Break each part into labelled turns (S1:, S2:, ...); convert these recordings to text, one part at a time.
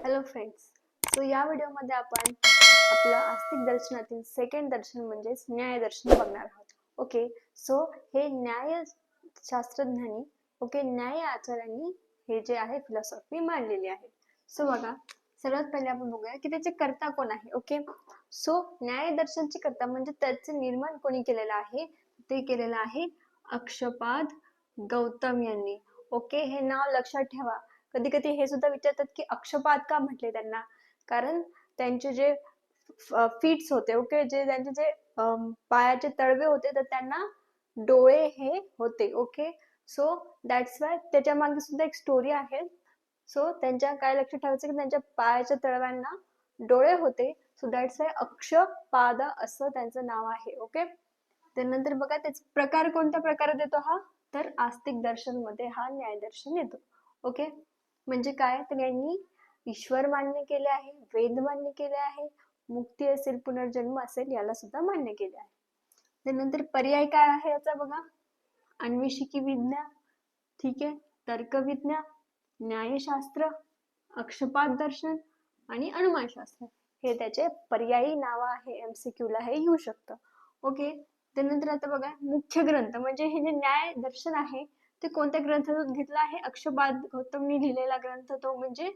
S1: Hello friends. So या व्हिडिओमध्ये आपण आपलं आस्तिक दर्शनातील सेकंड दर्शन म्हणजेच न्याय दर्शन बघणार आहोत. ओके, सो हे न्याय शास्त्रज्ञांनी न्याय आचार्यांनी हे जे आहे फिलॉसॉफी मांडलेली आहे. सो बघा, सर्वात पहिले आपण बघूया की त्याचे कर्ता कोण आहे. ओके, सो न्याय दर्शनचे कर्ता म्हणजे त्याचे निर्माण कोणी केलेलं आहे, ते केलेलं आहे अक्षपाद गौतम यांनी. ओके, हे नाव लक्षात ठेवा. कधी कधी हे सुद्धा विचारतात की अक्षपाद का म्हटले त्यांना, कारण त्यांचे जे फीट्स होते, ओके, जे त्यांचे जे पायाचे तळवे होते तर त्यांना डोळे हे होते. ओके, सो दॅट्स वाय त्याच्या मागे सुद्धा एक स्टोरी आहे. सो त्यांच्या काय लक्षात ठेवायचं की त्यांच्या पायाच्या तळव्यांना डोळे होते, सो दॅट्स वाय अक्षपाद असं त्यांचं नाव आहे. ओके, त्यानंतर बघा त्याचे प्रकार कोणत्या प्रकारात येतो हा, तर आस्तिक दर्शन मध्ये हा न्याय दर्शन येतो. ओके, म्हणजे काय, तर यांनी ईश्वर मान्य केले आहे, वेद मान्य केले आहे, मुक्ती असेल, पुनर्जन्म असेल, याला सुद्धा मान्य केले आहे. त्यानंतर पर्याय काय आहे याचा बघा, अन्वेषिकी विज्ञान, ठीक आहे, तर्कविज्ञान, न्यायशास्त्र, अक्षपाद दर्शन आणि अनुमानशास्त्र, हे त्याचे पर्यायी नाव आहे. MCQ ला हे येऊ शकतं. ओके, त्यानंतर आता बघा मुख्य ग्रंथ, म्हणजे हे जे न्याय दर्शन आहे ते कोणत्या ग्रंथातून घेतला आहे, अक्षपाद गौतमनी लिहिलेला ग्रंथ तो म्हणजे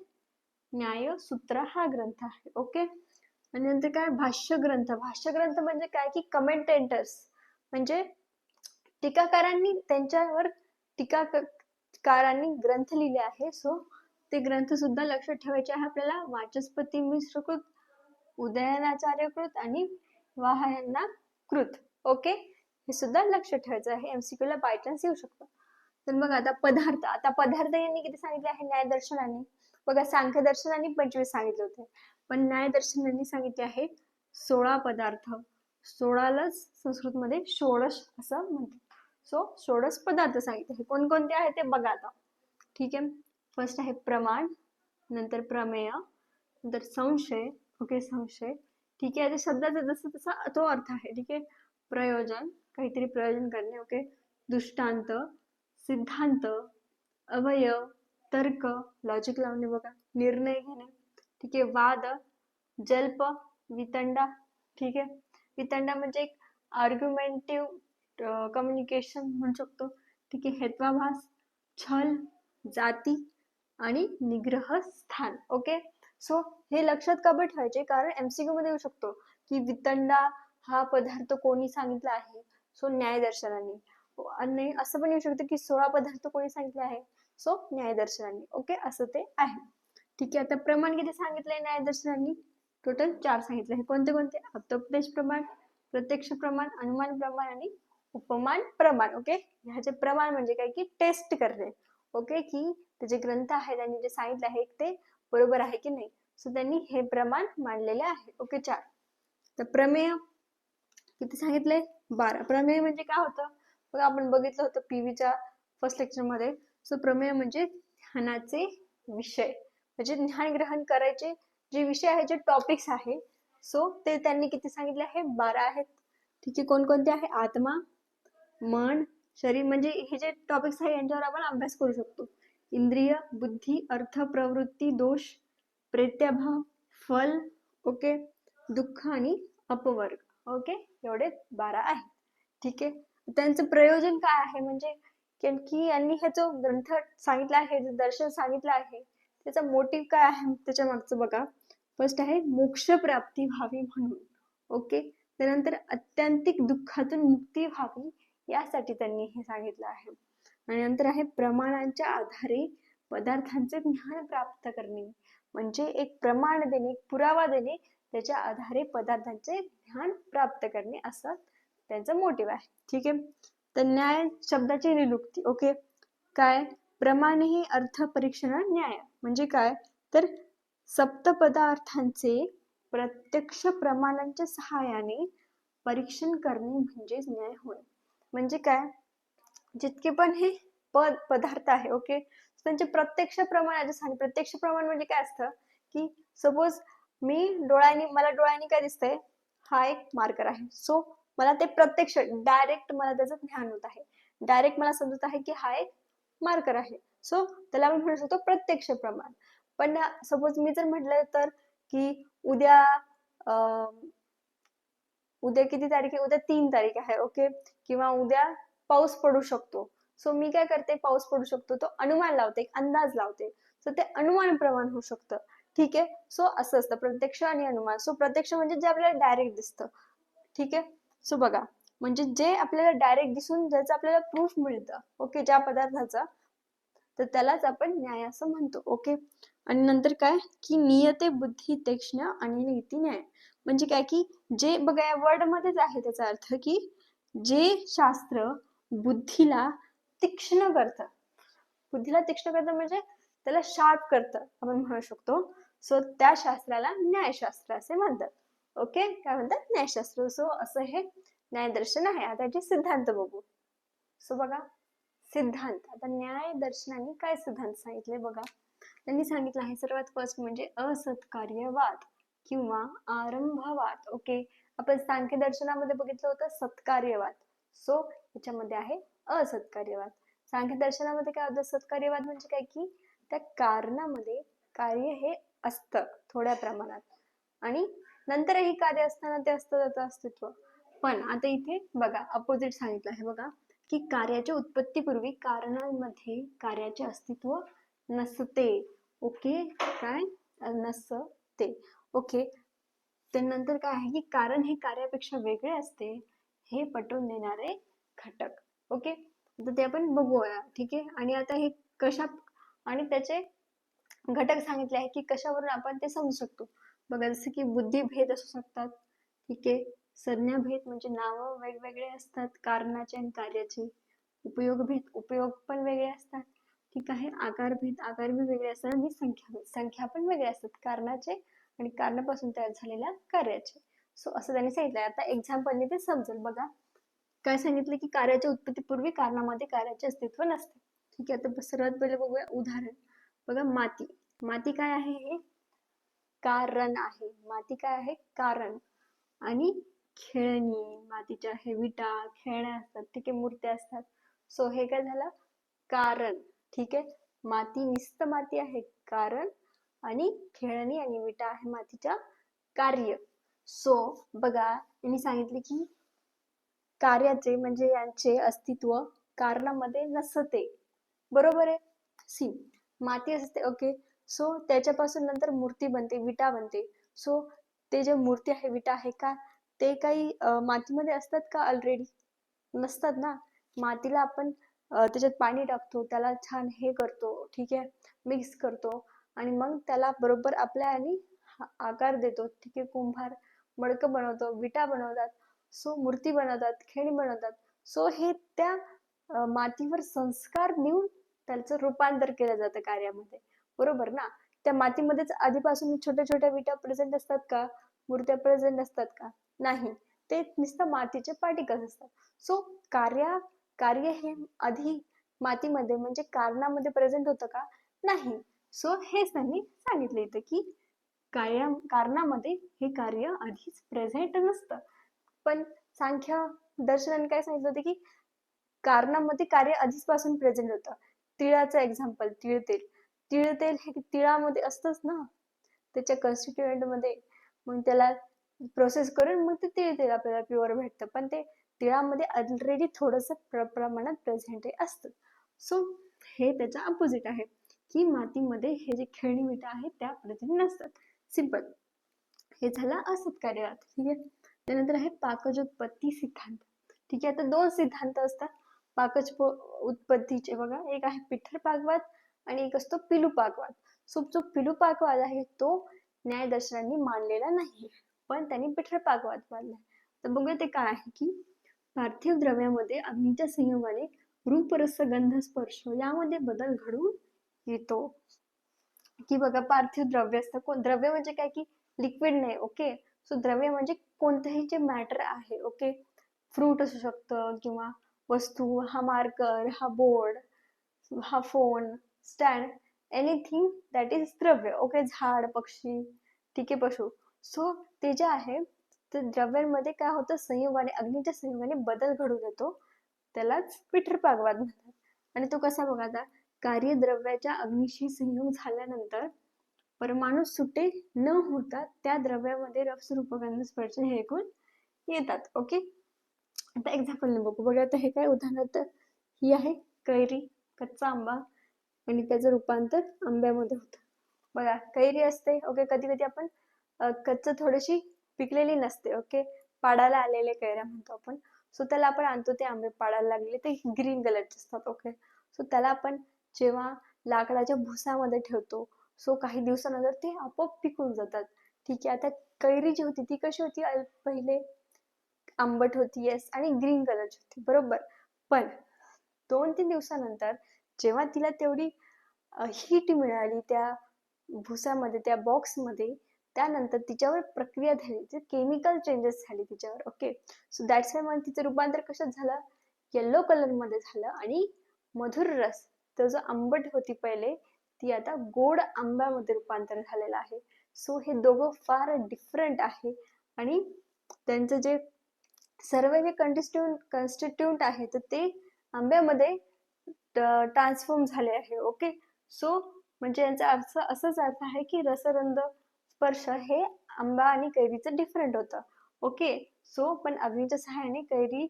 S1: न्यायसूत्र हा ग्रंथ आहे. ओके, आणि नंतर काय भाष्य ग्रंथ. भाष्य ग्रंथ म्हणजे काय की कमेंटेटर्स, म्हणजे टीकाकारांनी त्यांच्यावर टीकाकारांनी ग्रंथ लिहिले आहे. सो ते ग्रंथ सुद्धा लक्षात ठेवायचे आहे आपल्याला. वाचस्पती मिश्रकृत, उदयनाचार्य कृत आणि वाहायांना कृत. ओके, हे सुद्धा लक्षात ठेवायचं आहे, MCQ ला बाय चान्स येऊ शकतो. तर मग आता पदार्थ, पदार्थ यांनी किती सांगितले आहे न्याय दर्शनाने, बघा सांख्य दर्शनाने 25 सांगितले होते, पण न्याय दर्शनाने सांगितले आहे 16 पदार्थ. 16लाच संस्कृत मध्ये षोडश असं म्हणतात. सो षोडश पदार्थ सांगितले आहे. कोणकोणते आहे ते बघा आता. ठीक आहे, फर्स्ट आहे प्रमाण, नंतर प्रमेय, नंतर संशय. ओके, संशय, ठीक आहे, शब्दाचा जसा तसा तो अर्थ आहे. ठीक आहे, प्रयोजन, काहीतरी प्रयोजन करणे. ओके, दृष्टांत, सिद्धांत, अवयव, तर्क, लॉजिक लावणे बघा, निर्णय घेणे. ठीक आहे, वाद, जल्प, वितंडा. ठीक आहे, वितंडा म्हणजे एक आर्ग्युमेंटिव्ह कम्युनिकेशन म्हणू शकतो. ठीक आहे, हेत्वाभास, छल, जाती आणि निग्रह स्थान. ओके, सो हे लक्षात का ठेवायचे, कारण MCQ मध्ये येऊ शकतो की वितंडा हा पदार्थ कोणी सांगितला आहे, सो न्याय दर्शनाने. आणि असं पण येऊ शकतं की 16 पदार्थ कोणी सांगितले आहे, सो न्याय दर्शनाने. ओके, असं ते आहे. ठीक आहे, आता प्रमाण किती सांगितलंय न्याय दर्शनाने, टोटल 4 सांगितले आहे. कोणते कोणते, अर्थोपदेश प्रमाण, प्रत्यक्ष प्रमाण, अनुमान प्रमाण आणि उपमान प्रमाण. ओके, ह्याचे प्रमाण म्हणजे काय की टेस्ट करणे. ओके, की त्याचे ग्रंथ आहे त्यांनी जे सांगितले आहे ते बरोबर आहे की नाही, सो त्यांनी हे प्रमाण मांडलेले आहे. ओके, 4. तर प्रमेय किती सांगितले, 12. प्रमेय म्हणजे काय होतं, बघा आपण बघितलं होतं PVच्या फर्स्ट लेक्चर मध्ये. सो प्रमेय म्हणजे ध्यानाचे विषय, म्हणजे ध्यान ग्रहण करायचे जे विषय आहे, जे टॉपिक्स आहे, सो ते त्यांनी किती सांगितले आहे, 12 आहेत. ठीक आहे, कोणकोणते आहे, आत्मा, मन, शरीर, म्हणजे हे जे टॉपिक्स आहे यांच्यावर आपण अभ्यास करू शकतो. इंद्रिय, बुद्धी, अर्थ, प्रवृत्ती, दोष, प्रेत्यभाव, फल, ओके, दुःख आणि अपवर्ग. ओके, एवढे 12 आहे. ठीक आहे, त्यांचं प्रयोजन काय आहे, म्हणजे की यांनी हे जो ग्रंथ सांगितला आहे, जे दर्शन सांगितलं आहे, त्याचा मोटिव्ह काय आहे त्याच्या मागचं बघा. फर्स्ट आहे मोक्ष प्राप्ती व्हावी म्हणून. ओके, त्यानंतर अत्यंतिक दुःखातून मुक्ती व्हावी यासाठी त्यांनी हे सांगितलं आहे. आणि नंतर आहे प्रमाणांच्या आधारे पदार्थांचे ज्ञान प्राप्त करणे, म्हणजे एक प्रमाण देणे, पुरावा देणे, त्याच्या आधारे पदार्थांचे ज्ञान प्राप्त करणे, असं त्यांचं मोटिव्ह आहे. ठीक आहे, तर न्याय शब्दाची निरुक्ती. ओके, काय, प्रमाण ही अर्थ परीक्षण न्याय, म्हणजे काय, तर सप्तपदार्थांचे प्रत्यक्ष प्रमाणांच्या सहाय्याने परीक्षण करणे म्हणजे न्याय होय. म्हणजे काय, जितके पण हे पदार्थ आहे, ओके, त्यांचे प्रत्यक्ष प्रमाण सांग. प्रत्यक्ष प्रमाण म्हणजे काय असतं, की सपोज मी मला डोळ्यांनी काय दिसतंय, हा एक मार्कर आहे, सो मला ते प्रत्यक्ष डायरेक्ट मला त्याचं ज्ञान होत आहे, डायरेक्ट मला समजत आहे की हा एक मार्कर आहे, सो त्याला आपण म्हणू शकतो प्रत्यक्ष प्रमाण. पण सपोज मी जर म्हटलं तर की उद्या उद्या किती तारीख आहे, उद्या 3 तारीख आहे, ओके, किंवा उद्या पाऊस पडू शकतो. सो मी काय करते, पाऊस पडू शकतो तो अनुमान लावते, एक अंदाज लावते. सो ते अनुमान प्रमाण होऊ शकतं. ठीक आहे. सो असं असतं प्रत्यक्ष आणि अनुमान. सो प्रत्यक्ष म्हणजे जे आपल्याला डायरेक्ट दिसतं. ठीक आहे. सो बघा, म्हणजे जे आपल्याला डायरेक्ट दिसून ज्याचं आपल्याला प्रूफ मिळतं, ओके, ज्या पदार्थाचा, तर त्यालाच आपण न्याय असं म्हणतो. ओके. आणि नंतर काय की नियते बुद्धी तीक्ष्ण आणि नीती न्याय, म्हणजे काय की जे बघा या वर्ड मध्येच आहे त्याचा अर्थ की जे शास्त्र बुद्धीला तीक्ष्ण करतं, बुद्धीला तीक्ष्ण करतं म्हणजे त्याला शार्प करतं आपण म्हणू शकतो. सो त्या शास्त्राला न्यायशास्त्र असे म्हणतात. ओके, काय म्हणतात, न्यायशास्त्र. सो असं हे न्यायदर्शन आहे. आता याचे सिद्धांत बघू. सो बघा, सिद्धांत. आता न्याय दर्शनाने काय सिद्धांत सांगितले बघा. त्यांनी सांगितलं आहे सर्वात फर्स्ट म्हणजे असत्कार्यवाद किंवा आरंभवाद. ओके, आपण सांख्य दर्शनामध्ये बघितलं होतं सत्कार्यवाद. सो याच्यामध्ये आहे असत्कार्यवाद. सांख्य दर्शनामध्ये काय होतं, सत्कार्यवाद म्हणजे काय की त्या कारणामध्ये कार्य हे असतं थोड्या प्रमाणात, आणि नंतरही कार्य असताना ते असतं त्याचं अस्तित्व. पण आता इथे बघा अपोजिट सांगितलं आहे बघा की कार्याच्या उत्पत्तीपूर्वी कारणांमध्ये कार्याचे अस्तित्व नसते. ओके, काय नसते. ओके, त्यानंतर काय आहे की कारण हे कार्यापेक्षा वेगळे असते हे पटवून देणारे घटक. ओके, तर ते आपण बघूया. ठीक आहे. आणि आता हे कशा आणि त्याचे घटक सांगितले आहे की कशावरून आपण ते समजू शकतो बघा. जसं की बुद्धिभेद असू शकतात. ठीक आहे. संज्ञाभेद म्हणजे नाव वेगवेगळे असतात कारणाचे आणि कार्याचे. उपयोगभेद, उपयोग पण वेगळे असतात. ठीक आहे. आकारभेद, आकार भी वेगळे असतात. आणि संख्याभेद, संख्या पण वेगळे असतात कारणाचे आणि कारणापासून तयार झालेल्या कार्याचे. सो असं त्यांनी सांगितलंय. आता एक्झाम्पलने ते समजेल बघा. काय सांगितलं की कार्याच्या उत्पत्तीपूर्वी कारणामध्ये कार्याचे अस्तित्व नसते. ठीक आहे. आता सर्वात पहिले बघूया उदाहरण. बघा, माती. माती काय आहे, हे कारण आहे. माती काय आहे, कारण. आणि खेळणी, मातीच्या हे विटा, खेळण्या असतात. ठीक आहे. मूर्त्या असतात. सो हे काय झालं, कारण. ठीक आहे. माती, निस्त माती आहे कारण, आणि खेळणी आणि विटा आहे मातीच्या कार्य. सो बघा, यांनी सांगितले की कार्याचे म्हणजे यांचे अस्तित्व कारणामध्ये नसते. बरोबर आहे. सी, माती असते. ओके, सो त्याच्यापासून नंतर मूर्ती बनते, विटा बनते. सो ते जे मूर्ती आहे, विटा आहे का, ते काही मातीमध्ये असतात का ऑलरेडी? नसतात ना. मातीला आपण त्याच्यात पाणी टाकतो, त्याला छान हे करतो, ठीक आहे, मिक्स करतो, आणि मग त्याला बरोबर आपल्या आणि आकार देतो. ठीक आहे. कुंभार मडकं बनवतो, विटा बनवतात, सो मूर्ती बनवतात, खेळणी बनवतात. सो हे त्या मातीवर संस्कार देऊन त्याचं रूपांतर केलं जातं कार्यामध्ये. बरोबर ना. त्या मातीमध्येच आधीपासून छोट्या छोट्या विटा प्रेझेंट असतात का, मूर्त्या प्रेझेंट असतात का? नाही, ते नुसतं मातीचे पार्टिकल्स असतात. सो कार्य हे आधी मातीमध्ये म्हणजे कारणामध्ये प्रेझेंट होतं का? नाही. सो हेच त्यांनी सांगितलं इथं की कारणामध्ये हे कार्य आधीच प्रेझेंट नसतं. पण सांख्य दर्शनाने काय सांगितलं होतं की कारणामध्ये कार्य आधीच पासून प्रेझेंट होतं. तिळाचं एक्झाम्पल, तिळतेल. तिळतेल हे तिळामध्ये असतंच ना, त्याच्या कन्स्टिट्युएंट मध्ये. मग त्याला प्रोसेस करून मग ते तिळतेल आपल्याला प्युअर भेटतं. पण ते तिळामध्ये ऑलरेडी थोडस प्रमाणात प्रेझेंट असतं. सो हे त्याच्या अपोजिट आहे की मातीमध्ये हे जे खेळणी विटा आहेत त्या प्रेझेंट नसतात. सिंपल. हे झालं असत्कार्यवाद. ठीक आहे. त्यानंतर आहे पाकज सिद्धांत. ठीक आहे. आता दोन सिद्धांत असतात पाकज उत्पत्तीचे बघा. एक आहे पिठर पाकवाद आणि एक असतो पिलू पाकवाद. सो जो पिलू पाकवाद आहे तो न्यायदर्शनांनी मानलेला नाही, पण त्यांनी पिठर पाकवाद मानला. तर बघूया ते काय आहे की पार्थिव द्रव्यामध्ये अग्नीच्या संयोगाने रूप रस गंध स्पर्श यामध्ये बदल घडून येतो. की बघा, पार्थिव द्रव्य असतं. कोण द्रव्य म्हणजे काय की लिक्विड नाही. ओके, सो द्रव्य म्हणजे कोणतेही जे मॅटर आहे. ओके, फ्रूट असू शकतं किंवा वस्तू, हा मार्कर, हा बोर्ड, हा phone, stand, anything that is द्रव्य. ओके, झाड, पक्षी, ठीक आहे, पशु. सो ते जे आहे ते द्रव्यांमध्ये काय होतं, संयोगाने, अग्नीच्या संयोगाने बदल घडून येतो, त्यालाच पिठर पाकवाद म्हणतात. आणि तो कसा बघा, आता कार्यद्रव्याच्या अग्निशी संयोग झाल्यानंतर परमाणू सुटे न होता त्या द्रव्यामध्ये रसरूपगंध स्पर्श हे गुण येतात. ओके, आता एक्झाम्पल बघू. बघा आता हे काय उदाहरणार्थ ही आहे कैरी, कच्चा आंबा आणि त्याचं रूपांतर आंब्यामध्ये होतं. बघा कैरी असते, ओके, कधी कधी आपण कच्च थोडीशी पिकलेली नसते, ओके, पाडायला आलेले कैऱ्या म्हणतो आपण. सो त्याला आपण आणतो, ते आंबे पाडायला लागले ते ग्रीन कलरचे असतात. ओके, सो त्याला आपण जेव्हा लाकडाच्या भुसामध्ये ठेवतो, सो काही दिवसानंतर ते आपोआप पिकून जातात. ठीक आहे, आता कैरी जी होती ती कशी होती, पहिले आंबट होती, येस, आणि ग्रीन कलरची होती, बरोबर. पण 2-3 दिवसानंतर जेव्हा तिला तेवढी हीट मिळाली त्या भुसामध्ये, त्या बॉक्समध्ये, त्यानंतर तिच्यावर प्रक्रिया झाली, केमिकल चेंजेस झाले तिच्यावर. ओके, सो दॅट्स वाय मग तिचं रूपांतर कशात झालं, येलो कलर मध्ये झालं. आणि मधुर रस, तो जो आंबट होती पहिले, ती आता गोड आंब्यामध्ये रूपांतर झालेलं आहे. सो हे दोघं फार डिफरंट आहे आणि त्यांचं जे सर्व जे कन्स्टिट्यूंट आहे तर ते आंब्यामध्ये ट्रान्सफॉर्म झाले आहे. ओके, सो म्हणजे यांचा अर्थ असाच अर्थ आहे की रसरंध स्पर्श हे आंबा आणि कैरीचं डिफरंट होतं. ओके, सो पण अग्नीच्या सहाय्याने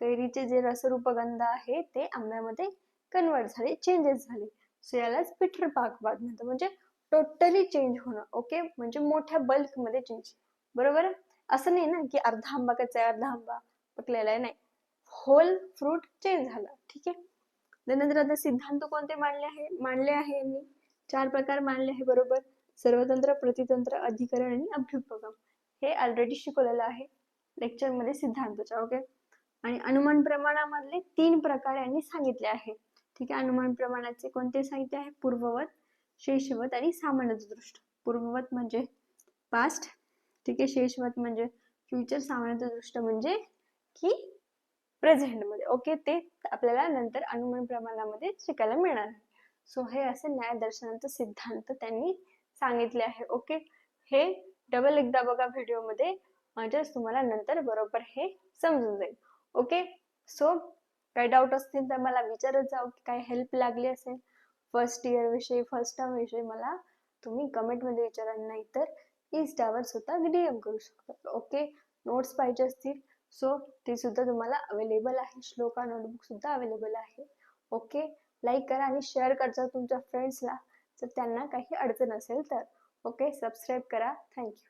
S1: कैरीचे जे रसरूपगंध आहे ते आंब्यामध्ये कन्वर्ट झाले, चेंजेस झाले. सो यालाच पिठर पाकवाद म्हणतात, म्हणजे टोटली चेंज होणं. ओके, म्हणजे मोठ्या बल्क मध्ये चेंज, बरोबर. असं नाही ना की अर्धा आंबा कच्चा आहे, अर्धा आंबा पकलेला आहे, नाही, होल फ्रूट चेंज झाला. ठीक आहे, त्यानंतर आता सिद्धांत कोणते मांडले आहे यांनी 4 प्रकार मांडले आहे, बरोबर. सर्वतंत्र, प्रतितंत्र, अधिकरण आणि अभ्युपगम. हे ऑलरेडी शिकवलेलं आहे लेक्चर मध्ये सिद्धांतच्या. ओके, आणि अनुमान प्रमाणामधले 3 प्रकार यांनी सांगितले आहे. ठीक आहे, अनुमान प्रमाणाचे कोणते सांगितले आहे, पूर्ववत, शेषवत आणि सामान्यदृष्ट. पूर्ववत म्हणजे पास्ट, ठीक आहे, शेषवत म्हणजे फ्युचर, सामान्यदृष्ट म्हणजे की प्रेझेंट मध्ये. ओके, ते आपल्याला नंतर अनुमान प्रमाणामध्ये शिकायला मिळणार आहे. सो हे असे न्याय दर्शनांचे सिद्धांत त्यांनी सांगितले आहे. ओके, हे डबल एकदा बघा व्हिडिओ मध्ये, म्हणजेच तुम्हाला नंतर बरोबर हे समजून जाईल. ओके, सो काही डाऊट असतील तर मला विचारत जाऊ, की काही हेल्प लागली असेल फर्स्ट इयर विषयी, फर्स्ट टर्म विषयी, मला तुम्ही कमेंट मध्ये विचारा, नाही तर इंस्टावर सुद्धा डीएम करू शकता. ओके, नोट्स पाहिजे असतील सो ते सुद्धा तुम्हाला अवेलेबल आहे, श्लोका नोटबुक सुद्धा अवेलेबल आहे. ओके, लाईक करा आणि शेअर करता तुमच्या फ्रेंड्सला जर त्यांना काही अडचण असेल तर. ओके, सबस्क्राईब करा. थँक्यू.